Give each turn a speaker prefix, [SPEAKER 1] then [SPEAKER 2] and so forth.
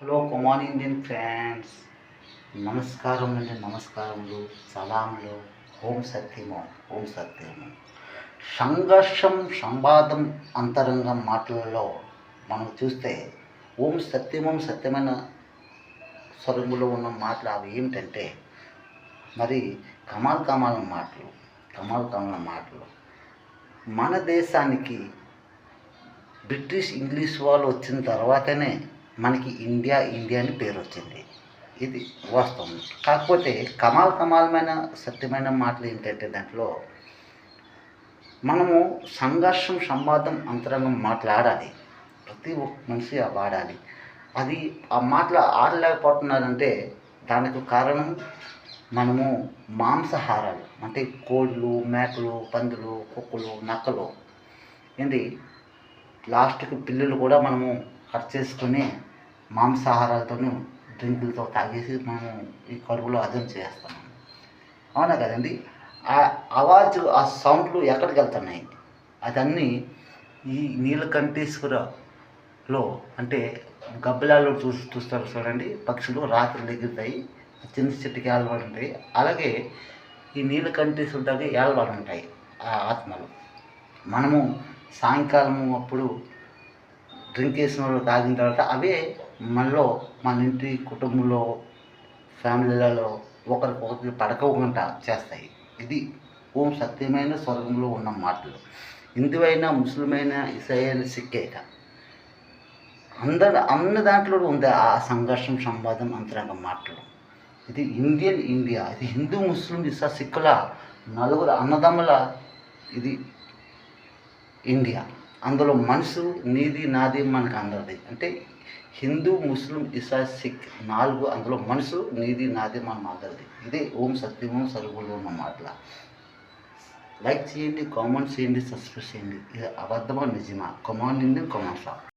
[SPEAKER 1] Hello Kumar Indian friends, నమస్కారం అండి. నమస్కారములు, సలాములు. ఓం సత్యము. సంఘర్షం సంవాదం అంతరంగం మాటలలో మనం చూస్తే సత్యమైన స్వరములో ఉన్న మాటలు అవి ఏమిటంటే మరి కమాల్ మాటలు. మన దేశానికి బ్రిటిష్ ఇంగ్లీష్ వాళ్ళు వచ్చిన తర్వాతనే మనకి ఇండియా అని పేరు వచ్చింది. ఇది వాస్తవం. కాకపోతే కమాలమైన సత్యమైన మాటలు ఏంటంటే దాంట్లో మనము సంఘర్షం సంవాదం అంతరంగం మాట్లాడాలి. ప్రతి ఒక్క మనిషి వాడాలి. అది ఆ మాటలు ఆడలేకపోతున్నారంటే దానికి కారణం మనము మాంసాహారాలు అంటే కోళ్ళు, మేకలు, పందులు, కుక్కలు, నక్కలు ఏంటి లాస్ట్కి పిల్లలు కూడా మనము కట్ చేసుకొని మాంసాహారాలతోనూ డ్రింకులతో తాగేసి మనము ఈ కడుపులో అదం చేస్తున్నాం. అవునా కదండి? ఆ అవాజు, ఆ సౌండ్లు ఎక్కడికి వెళ్తున్నాయి? అదన్నీ ఈ నీలకంఠేశ్వరలో అంటే గబ్బిలాల్లో చూస్తారు చూడండి, పక్షులు రాత్రులు ఎగురుతాయి, చిన్న చెట్టుకి ఏలవాడు ఉంటాయి. అలాగే ఈ నీలకంఠేశ్వరుడి దగ్గర ఏలవాడు ఉంటాయి ఆ ఆత్మలు. మనము సాయంకాలము అప్పుడు డ్రింక్ వేసిన వాళ్ళు తాగిన తర్వాత అవే మనలో మన ఇంటి కుటుంబంలో ఫ్యామిలీలలో ఒకరికొకరికి పడకోకుండా చేస్తాయి. ఇది సత్యమైన స్వర్గంలో ఉన్న మాటలు. హిందువైనా, ముస్లిమైనా, ఇసాయినా, సిక్కైనా అన్న దాంట్లో ఉంది ఆ సంఘర్షం సంవాదం అంతరంగం మాటలు. ఇది ఇండియా. ఇది హిందూ, ముస్లిం, సిక్కుల నలుగురు అన్నదమ్ముల ఇది ఇండియా. అందులో మనసు నీది నాది మనకు అందరిది. అంటే హిందూ, ముస్లిం, సిక్ నాలుగు, అందులో మనసు నీది నాది మనం అందరిది. ఇదే సత్యము సరుగులో ఉన్న మాటల. లైక్ చేయండి, కామెంట్ చేయండి, సబ్స్క్రైబ్ చేయండి. ఇది అబద్ధమా నిజమా? Command Indian comment shop.